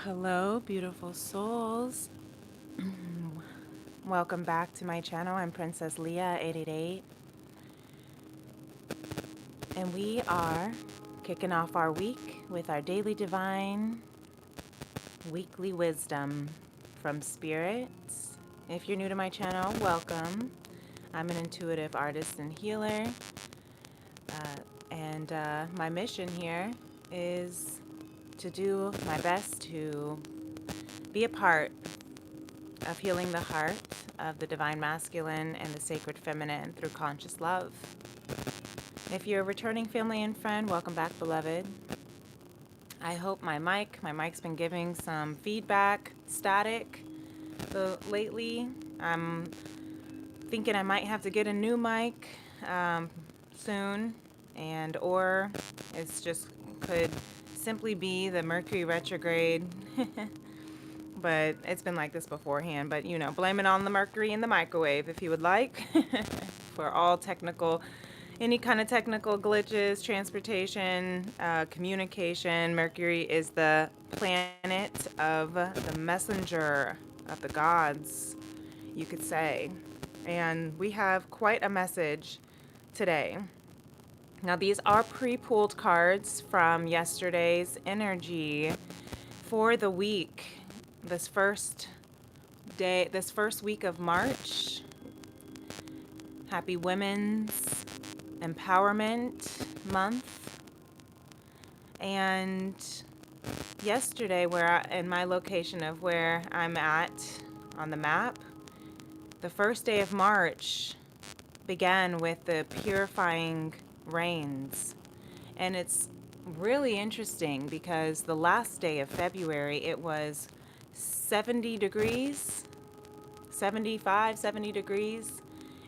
Hello, beautiful souls. Welcome back to my channel. I'm Princess Leah 888, and we are kicking off our week with our daily divine weekly wisdom from spirits. If you're new to my channel, welcome. I'm an intuitive artist and healer, and my mission here is to do my best to be a part of healing the heart of the divine masculine and the sacred feminine through conscious love. If you're a returning family and friend, welcome back, beloved. I hope my mic's been giving some feedback, static. So lately, I'm thinking I might have to get a new mic soon, and or it's just could simply be the Mercury retrograde. But it's been like this beforehand. But, blame it on the Mercury in the microwave if you would like. For all technical, any kind of technical glitches, transportation, communication. Mercury is the planet of the messenger of the gods, you could say. And we have quite a message today. Now, these are pre-pulled cards from yesterday's energy for the week. This first week of March. Happy Women's Empowerment Month. And yesterday, in my location of where I'm at on the map, the first day of March began with the purifying rains. And it's really interesting because the last day of February, it was 70 degrees, 75, 70 degrees.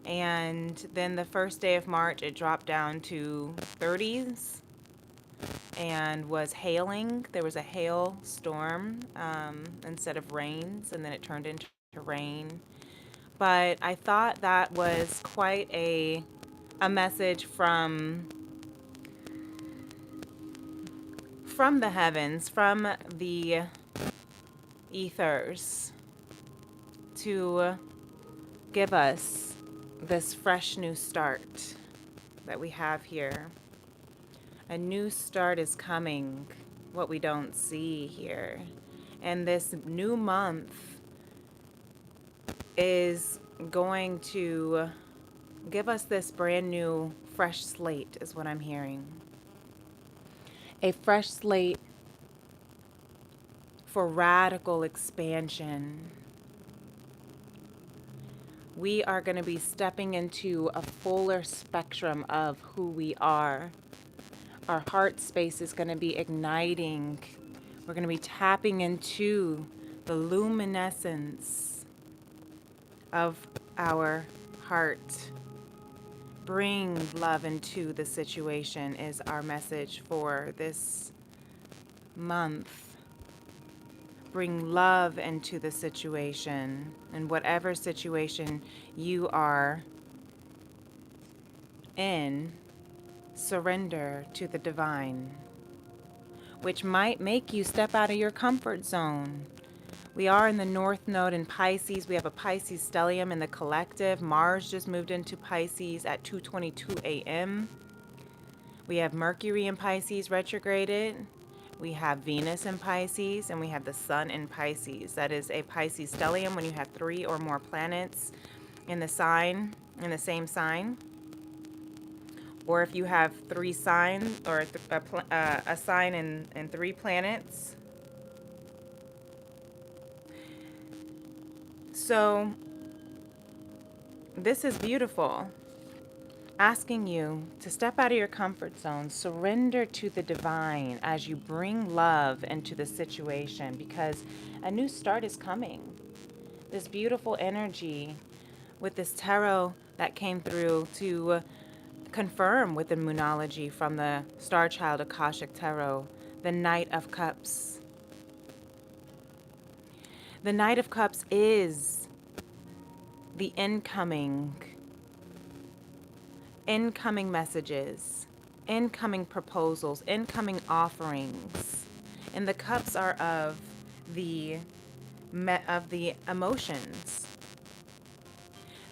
And then the first day of March, it dropped down to 30s and was hailing. There was a hail storm instead of rains, and then it turned into rain. But I thought that was quite a message from the heavens, from the ethers, to give us this fresh new start that we have here. A new start is coming, what we don't see here. And this new month is going to give us this brand new fresh slate, is what I'm hearing. A fresh slate for radical expansion. We are going to be stepping into a fuller spectrum of who we are. Our heart space is going to be igniting. We're going to be tapping into the luminescence of our heart. Bring love into the situation is our message for this month. Bring love into the situation, and whatever situation you are in, surrender to the divine, which might make you step out of your comfort zone. We are in the North Node in Pisces. We have a Pisces stellium in the collective. Mars just moved into Pisces at 2:22 a.m. We have Mercury in Pisces retrograded. We have Venus in Pisces, and we have the Sun in Pisces. That is a Pisces stellium when you have 3 or more planets in the same sign. Or if you have 3 signs, or a sign and 3 planets. So this is beautiful. Asking you to step out of your comfort zone, surrender to the divine as you bring love into the situation, because a new start is coming. This beautiful energy with this tarot that came through to confirm with the Moonology from the Star Child Akashic Tarot, the Knight of Cups. The Knight of Cups is the incoming messages, incoming proposals, incoming offerings. And the cups are of the of the emotions.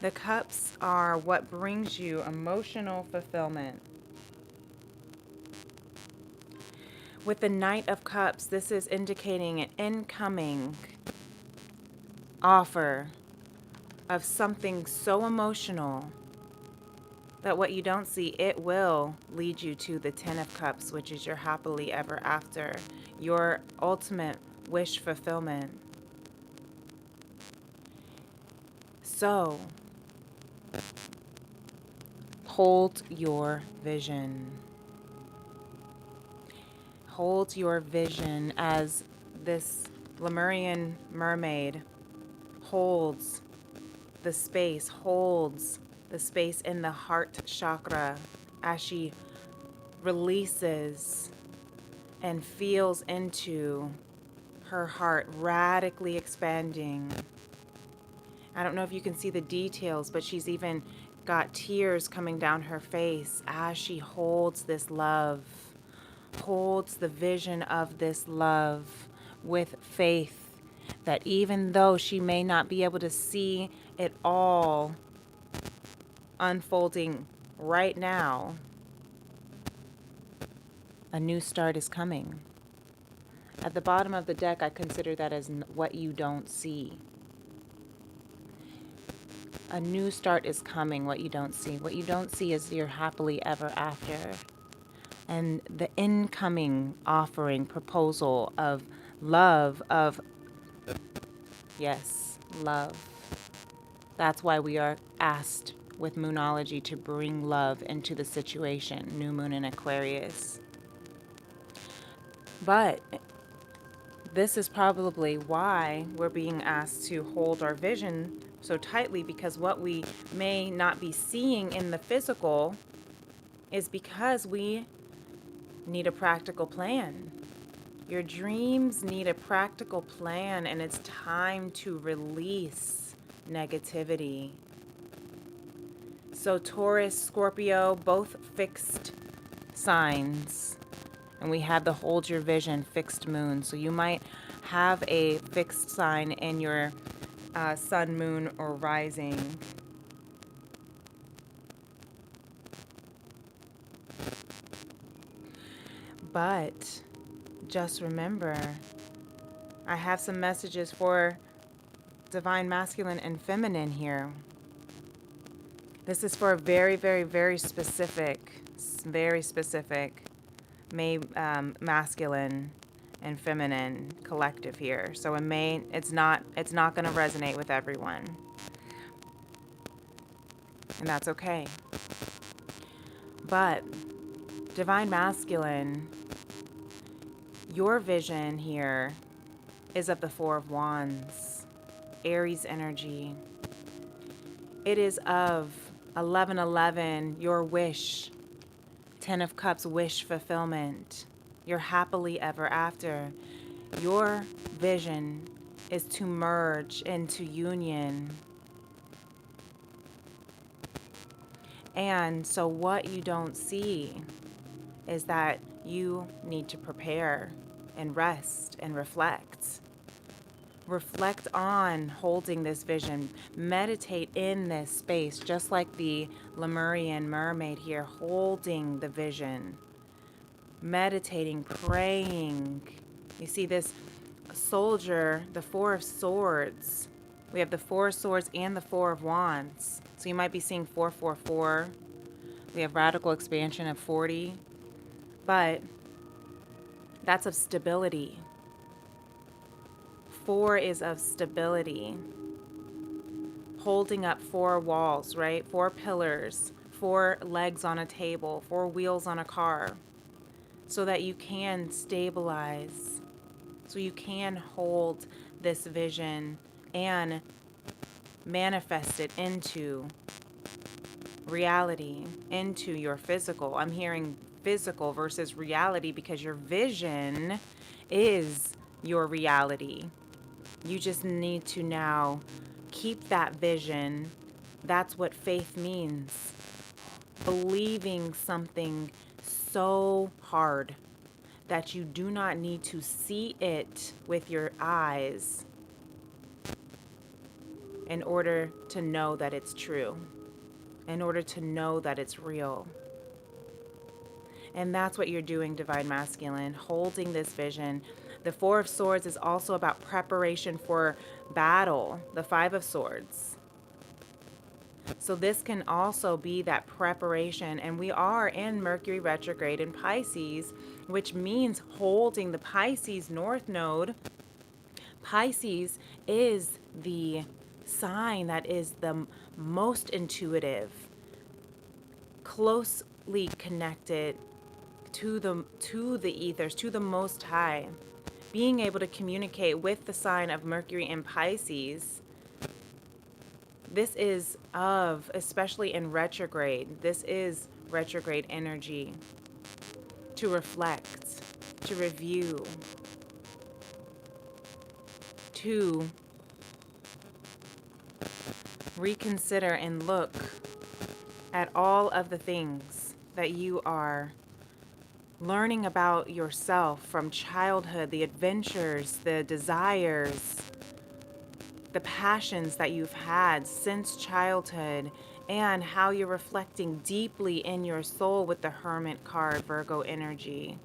The cups are what brings you emotional fulfillment. With the Knight of Cups, this is indicating an incoming offer of something so emotional that what you don't see, it will lead you to the Ten of Cups, which is your happily ever after, your ultimate wish fulfillment. So, hold your vision. Hold your vision as this Lemurian mermaid holds the space in the heart chakra as she releases and feels into her heart radically expanding. I don't know if you can see the details, but she's even got tears coming down her face as she holds this love, holds the vision of this love with faith that even though she may not be able to see it all unfolding right now, a new start is coming. At the bottom of the deck, I consider that as what you don't see. A new start is coming, what you don't see. What you don't see is your happily ever after. And the incoming offering, proposal of love, yes, love. That's why we are asked with Moonology to bring love into the situation, new moon in Aquarius. But this is probably why we're being asked to hold our vision so tightly, because what we may not be seeing in the physical is because we need a practical plan. Your dreams need a practical plan, and it's time to release negativity. So Taurus, Scorpio, both fixed signs. And we have the hold your vision fixed moon. So you might have a fixed sign in your sun, moon, or rising. But just remember, I have some messages for divine masculine and feminine here. This is for a very, very, very specific masculine and feminine collective here. So it's not going to resonate with everyone. And that's okay. But divine masculine, your vision here is of the Four of Wands, Aries energy. It is of 1111, your wish, Ten of Cups, wish fulfillment, your happily ever after. Your vision is to merge into union. And so what you don't see is that you need to prepare and rest and reflect. Reflect on holding this vision. Meditate in this space, just like the Lemurian mermaid here, holding the vision. Meditating, praying. You see this soldier, the Four of Swords. We have the Four of Swords and the Four of Wands. So you might be seeing 444. We have radical expansion of 40. But that's of stability. 4 is of stability. Holding up 4 walls, right? 4 pillars, 4 legs on a table, 4 wheels on a car, so that you can stabilize, so you can hold this vision and manifest it into reality, into your physical. I'm hearing physical versus reality because your vision is your reality. You just need to now keep that vision. That's what faith means. Believing something so hard that you do not need to see it with your eyes in order to know that it's true, in order to know that it's real. And that's what you're doing, Divine Masculine, holding this vision. The Four of Swords is also about preparation for battle, the Five of Swords. So this can also be that preparation. And we are in Mercury retrograde in Pisces, which means holding the Pisces North Node. Pisces is the sign that is the most intuitive, closely connected to the ethers, to the Most High. Being able to communicate with the sign of Mercury in Pisces, this is especially in retrograde, this is retrograde energy. To reflect, to review, to reconsider and look at all of the things that you are learning about yourself from childhood, the adventures, the desires, the passions that you've had since childhood, and how you're reflecting deeply in your soul with the Hermit card, Virgo energy.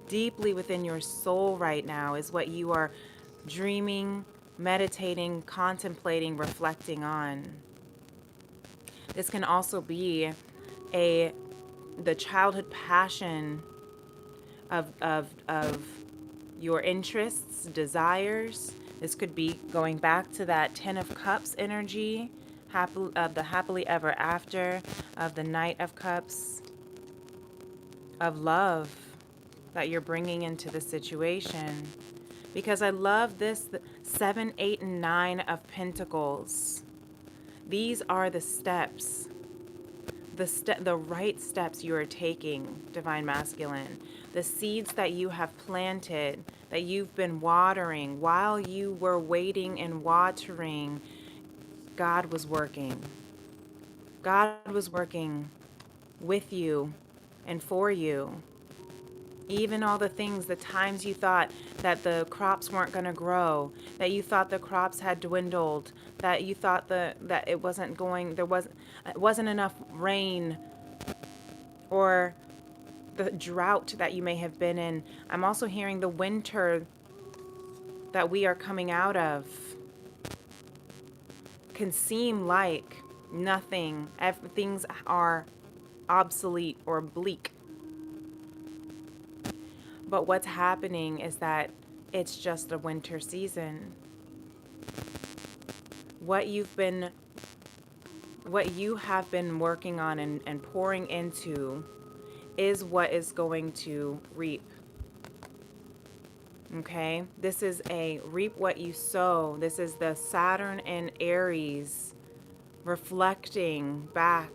Deeply within your soul right now is what you are dreaming, meditating, contemplating, reflecting on. This can also be the childhood passion of your interests, desires. This could be going back to that Ten of Cups energy, of the happily ever after, of the Knight of Cups, of love that you're bringing into the situation. Because I love this 7, 8, and 9 of Pentacles. These are the steps, the right steps you are taking, Divine Masculine. The seeds that you have planted, that you've been watering. While you were waiting and watering, God was working. God was working with you and for you. Even all the things, the times you thought that the crops weren't going to grow, that you thought the crops had dwindled, that you thought that it wasn't going, it wasn't enough rain, or the drought that you may have been in. I'm also hearing the winter that we are coming out of can seem like nothing. Things are obsolete or bleak. But what's happening is that it's just a winter season. What you have been working on and pouring into is what is going to reap. Okay? This is a reap what you sow. This is the Saturn and Aries reflecting back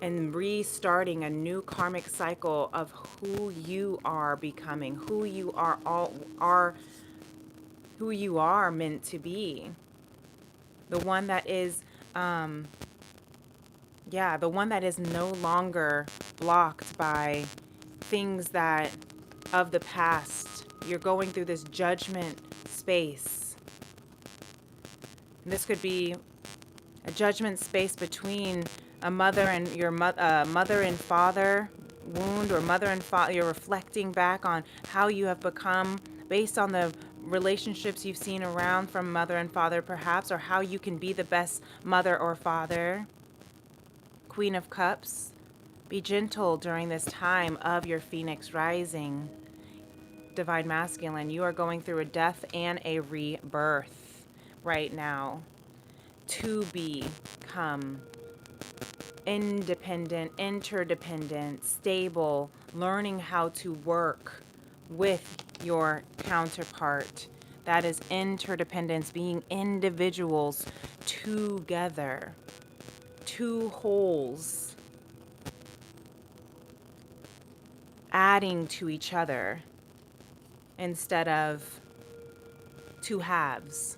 and restarting a new karmic cycle of who you are becoming, who you are meant to be. The one that is the one that is no longer blocked by things that of the past. You're going through this judgment space. And this could be a judgment space between a mother and your mother and father wound, or mother and father. You're reflecting back on how you have become based on the relationships you've seen around from mother and father, perhaps, or how you can be the best mother or father. Queen of Cups, be gentle during this time of your Phoenix rising. Divine Masculine, you are going through a death and a rebirth right now to become independent, interdependent, stable, learning how to work with your counterpart. That is interdependence, being individuals together, two wholes, adding to each other instead of two halves.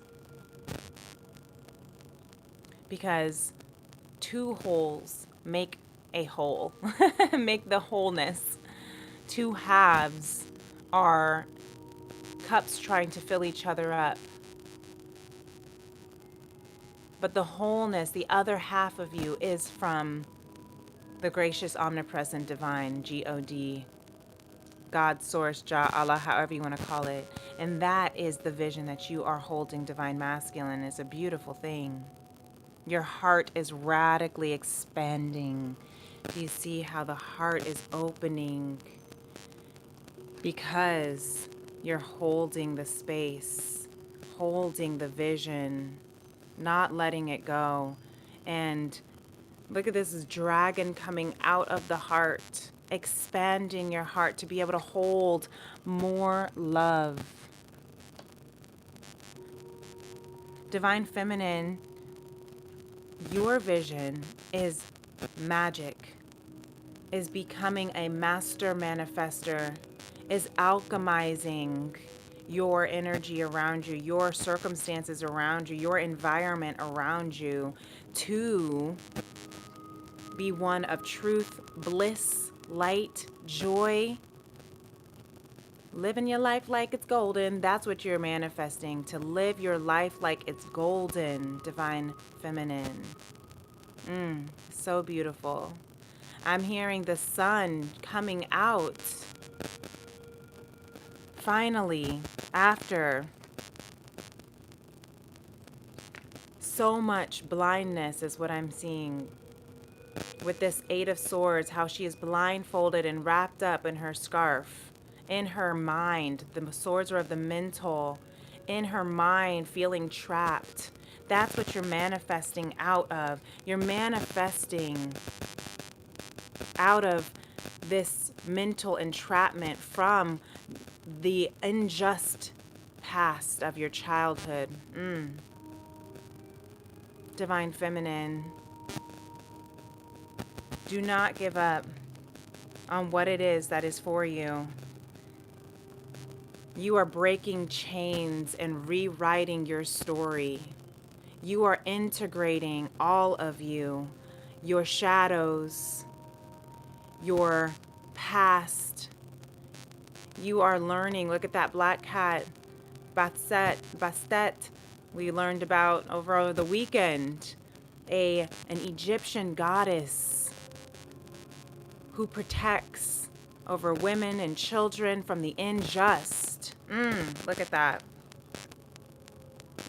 Because two wholes make a whole, make the wholeness. Two halves are cups trying to fill each other up. But the wholeness, the other half of you, is from the gracious, omnipresent, divine, God, God, Source, Jah, Allah, however you want to call it. And that is the vision that you are holding, Divine Masculine. It's a beautiful thing. Your heart is radically expanding. Do you see how the heart is opening? Because you're holding the space, holding the vision, not letting it go. And look at this dragon coming out of the heart, expanding your heart to be able to hold more love. Divine Feminine, your vision is magic, is becoming a master manifester, is alchemizing your energy around you, your circumstances around you, your environment around you to be one of truth, bliss, light, joy. Living your life like it's golden. That's what you're manifesting. To live your life like it's golden, Divine Feminine. So beautiful. I'm hearing the sun coming out. Finally, after so much blindness is what I'm seeing with this Eight of Swords, how she is blindfolded and wrapped up in her scarf, in her mind. The swords are of the mental, in her mind, feeling trapped. That's what you're manifesting out of. You're manifesting out of this mental entrapment from the unjust past of your childhood. Divine Feminine, do not give up on what it is that is for you. You are breaking chains and rewriting your story. You are integrating all of you, your shadows, your past. You are learning. Look at that black cat, Bastet, we learned about over the weekend. An Egyptian goddess who protects over women and children from the unjust. Look at that.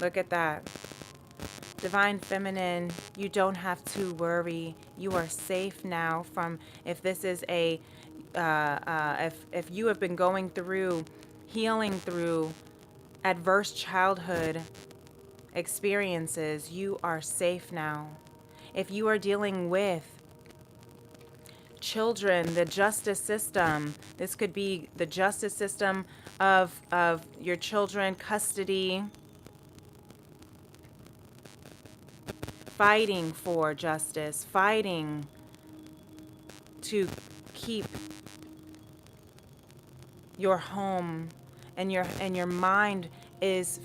Look at that. Divine Feminine, you don't have to worry. You are safe now from, if this is if you have been going through, healing through adverse childhood experiences, you are safe now. If you are dealing with children, the justice system, this could be the justice system of your children, custody, fighting for justice, fighting to keep your home, and your mind is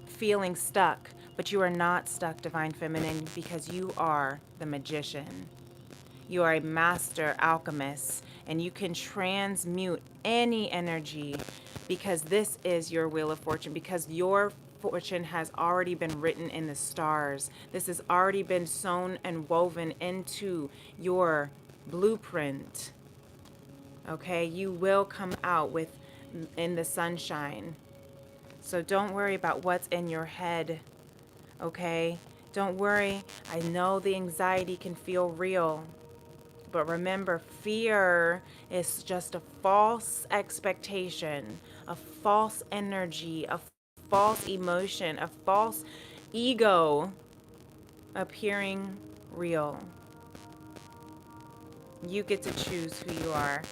feeling stuck, but you are not stuck, Divine Feminine, because you are the magician. You are a master alchemist, and you can transmute any energy because this is your wheel of fortune, because your fortune has already been written in the stars. This has already been sewn and woven into your blueprint. Okay, you will come out in the sunshine. So don't worry about what's in your head. Okay? Don't worry. I know the anxiety can feel real. But remember, fear is just a false expectation, a false energy, a false emotion, a false ego appearing real. You get to choose who you are.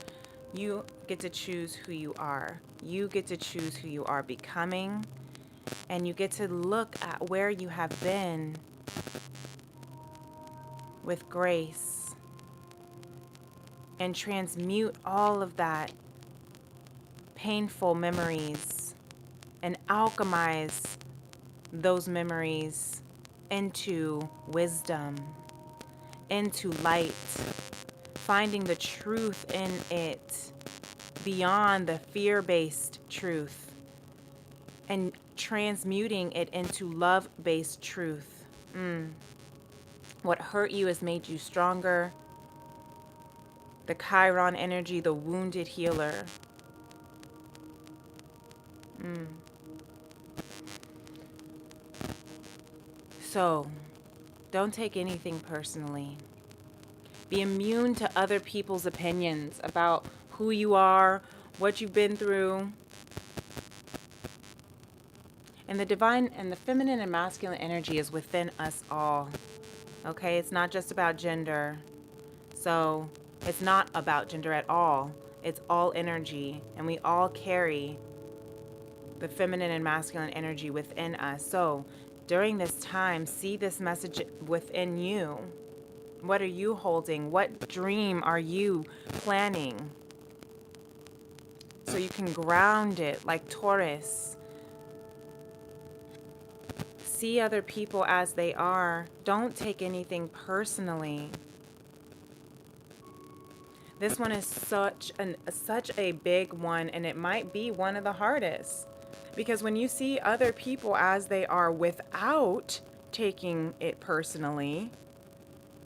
You get to choose who you are. You get to choose who you are becoming. And you get to look at where you have been with grace and transmute all of that painful memories and alchemize those memories into wisdom, into light, finding the truth in it, beyond the fear-based truth and transmuting it into love-based truth. What hurt you has made you stronger. The Chiron energy, the wounded healer. So, don't take anything personally. Be immune to other people's opinions about who you are, what you've been through. And the divine and the feminine and masculine energy is within us all. Okay? It's not just about gender. So, it's not about gender at all. It's all energy. And we all carry the feminine and masculine energy within us. So, during this time, see this message within you. What are you holding? What dream are you planning? So you can ground it like Taurus. See other people as they are. Don't take anything personally. This one is such a big one, and it might be one of the hardest. Because when you see other people as they are without taking it personally,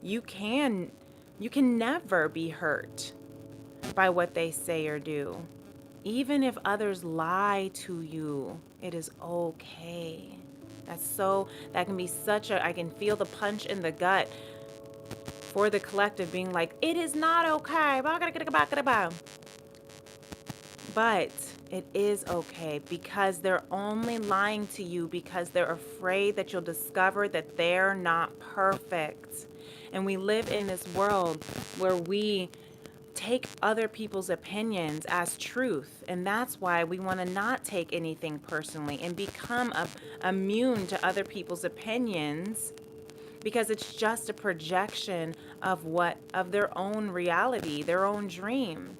you can never be hurt by what they say or do. Even if others lie to you, it is okay. That can be such a, I can feel the punch in the gut for the collective being like, it is not okay. But it is okay because they're only lying to you because they're afraid that you'll discover that they're not perfect. And we live in this world where we take other people's opinions as truth. And that's why we want to not take anything personally and become immune to other people's opinions, because it's just a projection of their own reality, their own dream.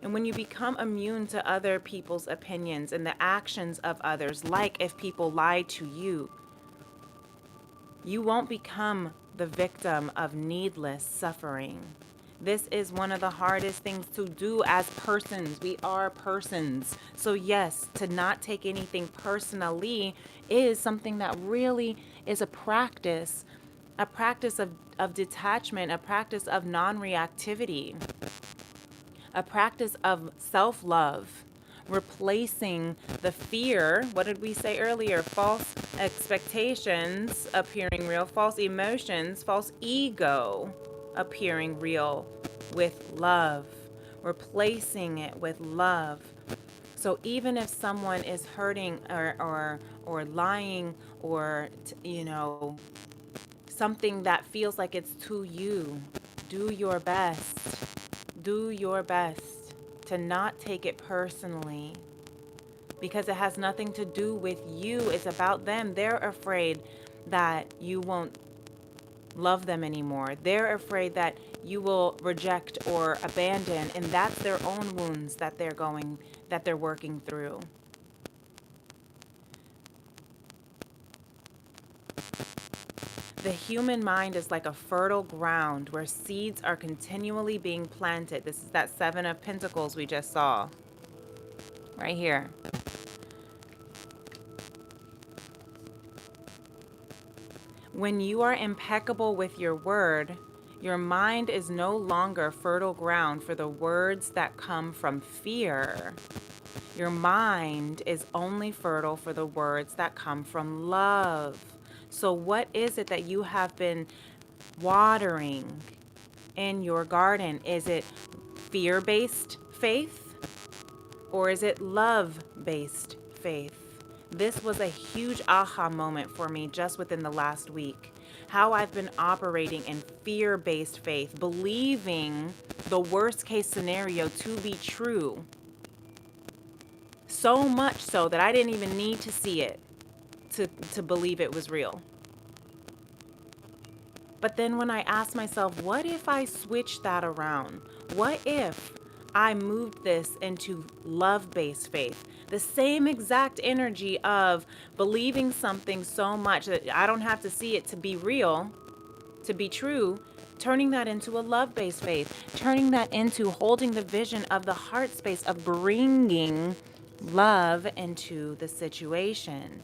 And when you become immune to other people's opinions and the actions of others, like if people lie to you, you won't become the victim of needless suffering. This is one of the hardest things to do as persons. We are persons. So yes, to not take anything personally is something that really is a practice of detachment, a practice of non-reactivity, a practice of self-love, replacing the fear, what did we say earlier? False expectations appearing real, false emotions, false ego appearing real with love, replacing it with love. So even if someone is hurting or lying or, something that feels like it's to you, do your best. Do your best to not take it personally, because it has nothing to do with you. It's about them. They're afraid that you won't love them anymore. They're afraid that you will reject or abandon, and that's their own wounds that they're working through. The human mind is like a fertile ground where seeds are continually being planted. This is that 7 of Pentacles we just saw. Right here. When you are impeccable with your word, your mind is no longer fertile ground for the words that come from fear. Your mind is only fertile for the words that come from love. So what is it that you have been watering in your garden? Is it fear-based faith, or is it love-based faith? This was a huge aha moment for me just within the last week. How I've been operating in fear-based faith, believing the worst case scenario to be true. So much so that I didn't even need to see it to believe it was real. But then when I asked myself, what if I switched that around? What if I moved this into love-based faith? The same exact energy of believing something so much that I don't have to see it to be real, to be true, turning that into a love-based faith, turning that into holding the vision of the heart space of bringing love into the situation,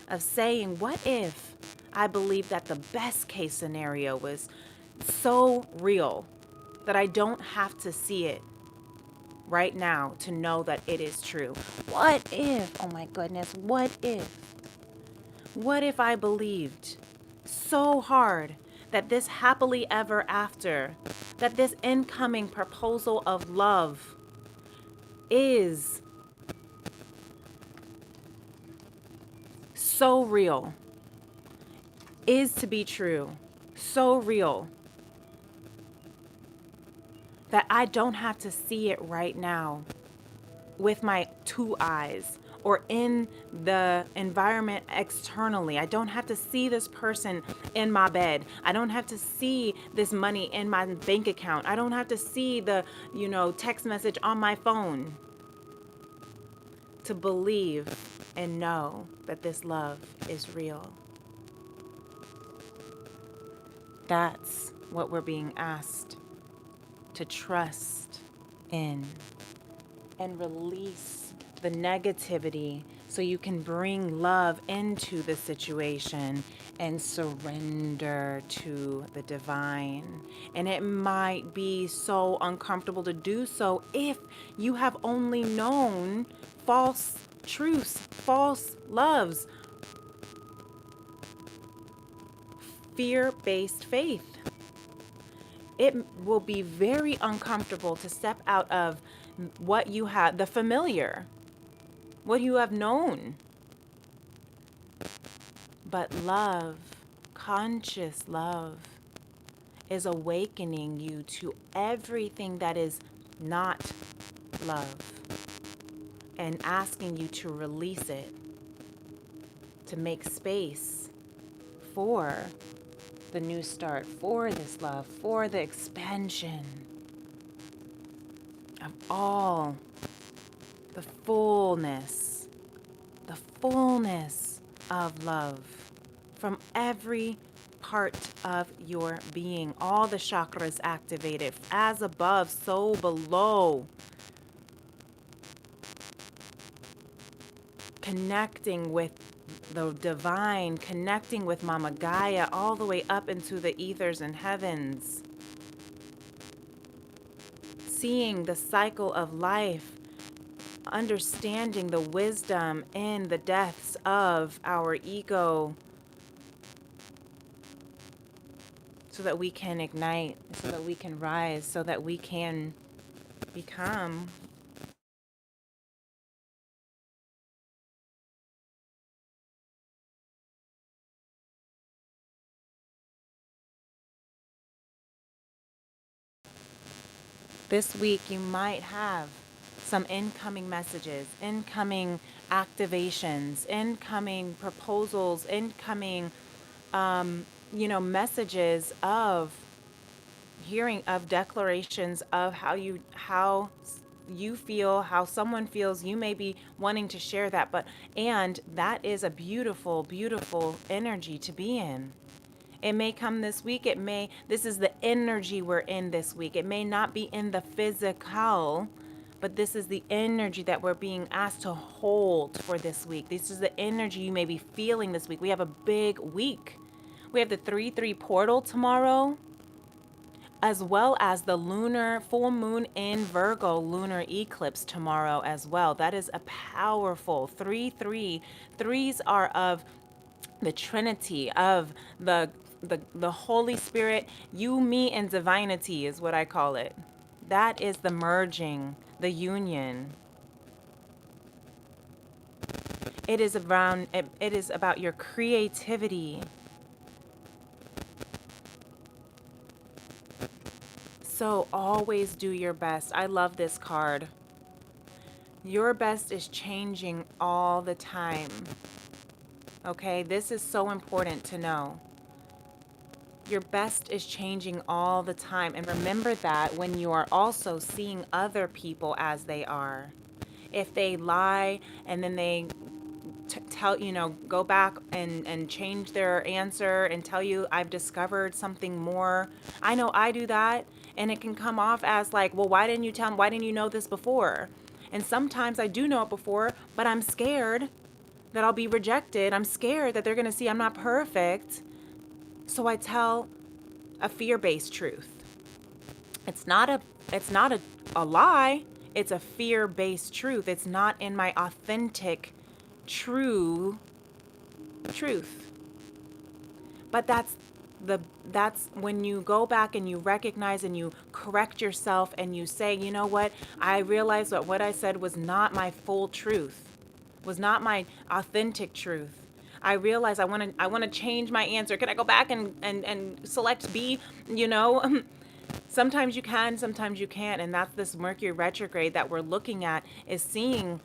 of saying, what if I believe that the best case scenario was so real that I don't have to see it right now to know that it is true? What if, oh my goodness, what if I believed so hard that this happily ever after, that this incoming proposal of love is so real, is to be true, so real, that I don't have to see it right now with my two eyes or in the environment externally. I don't have to see this person in my bed. I don't have to see this money in my bank account. I don't have to see the, text message on my phone to believe and know that this love is real. That's what we're being asked to trust in and release the negativity so you can bring love into the situation and surrender to the divine. And it might be so uncomfortable to do so if you have only known false truths, false loves, fear-based faith. It will be very uncomfortable to step out of what you have, the familiar, what you have known. But love, conscious love, is awakening you to everything that is not love and asking you to release it, to make space for the new start, for this love, for the expansion of all the fullness of love from every part of your being. All the chakras activated, as above, so below. Connecting with the divine, connecting with Mama Gaia all the way up into the ethers and heavens. Seeing the cycle of life, understanding the wisdom in the deaths of our ego so that we can ignite, so that we can rise, so that we can become this week. You might have some incoming messages, incoming activations, incoming proposals, incoming, messages of hearing of declarations of how you feel, how someone feels. You may be wanting to share that, and that is a beautiful, beautiful energy to be in. It may come this week. This is the energy we're in this week. It may not be in the physical, but this is the energy that we're being asked to hold for this week. This is the energy you may be feeling this week. We have a big week. We have the 3/3 portal tomorrow, as well as the lunar full moon in Virgo lunar eclipse tomorrow as well. That is a powerful 3/3. Threes are of the Trinity, of the Holy Spirit. You, me, and divinity is what I call it. That is the merging, the union. It is about your creativity. So always do your best. I love this card. Your best is changing all the time. Okay, this is so important to know. Your best is changing all the time. And remember that when you are also seeing other people as they are. If they lie and then they go back and change their answer and tell you I've discovered something more. I know I do that, and it can come off as like, well, why didn't you tell me? Why didn't you know this before? And sometimes I do know it before, but I'm scared that I'll be rejected. I'm scared that they're going to see I'm not perfect. So I tell a fear-based truth. It's not a lie. It's a fear-based truth. It's not in my authentic, true truth. But that's when you go back and you recognize and you correct yourself and you say, you know what? I realized that what I said was not my full truth, was not my authentic truth. I realize I want to change my answer. Can I go back and select B? You know, sometimes you can, sometimes you can't. And that's this Mercury retrograde that we're looking at, is seeing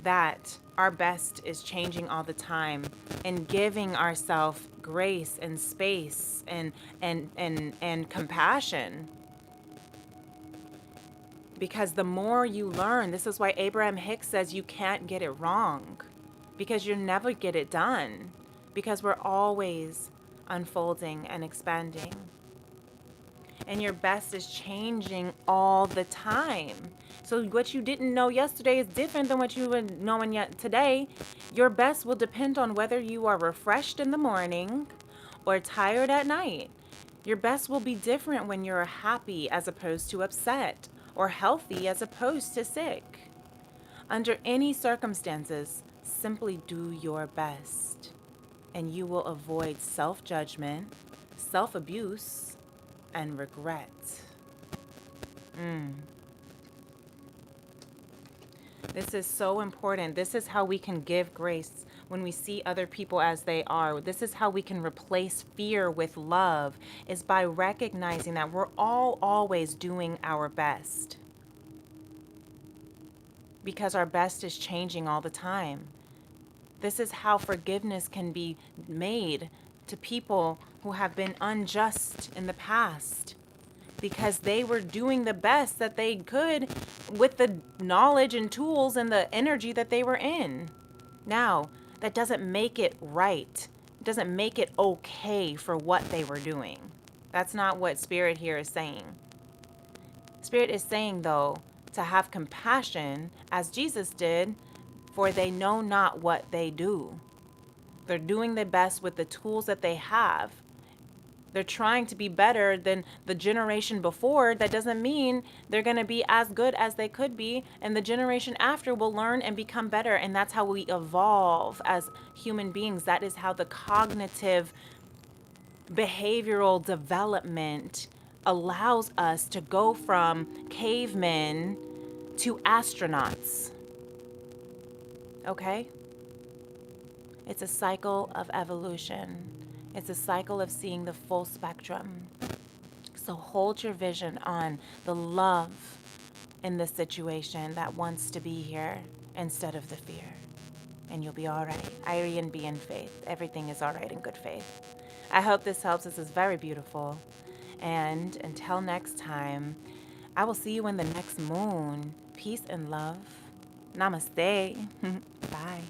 that our best is changing all the time and giving ourselves grace and space and compassion. Because the more you learn, this is why Abraham Hicks says you can't get it wrong, because you'll never get it done, because we're always unfolding and expanding. And your best is changing all the time. So what you didn't know yesterday is different than what you were knowing yet today. Your best will depend on whether you are refreshed in the morning or tired at night. Your best will be different when you're happy as opposed to upset, or healthy as opposed to sick. Under any circumstances, simply do your best, and you will avoid self-judgment, self-abuse, and regret. This is so important. This is how we can give grace when we see other people as they are. This is how we can replace fear with love, is by recognizing that we're all always doing our best, because our best is changing all the time. This is how forgiveness can be made to people who have been unjust in the past, because they were doing the best that they could with the knowledge and tools and the energy that they were in. Now, that doesn't make it right. It doesn't make it okay for what they were doing. That's not what Spirit here is saying. Spirit is saying, though, to have compassion as Jesus did, for they know not what they do. They're doing their best with the tools that they have. They're trying to be better than the generation before. That doesn't mean they're going to be as good as they could be. And the generation after will learn and become better. And that's how we evolve as human beings. That is how the cognitive behavioral development allows us to go from cavemen to astronauts. Okay? It's a cycle of evolution. It's a cycle of seeing the full spectrum. So hold your vision on the love in this situation that wants to be here instead of the fear. And you'll be all right. Irene, be in faith. Everything is all right in good faith. I hope this helps. This is very beautiful. And until next time, I will see you in the next moon. Peace and love. Namaste. Bye.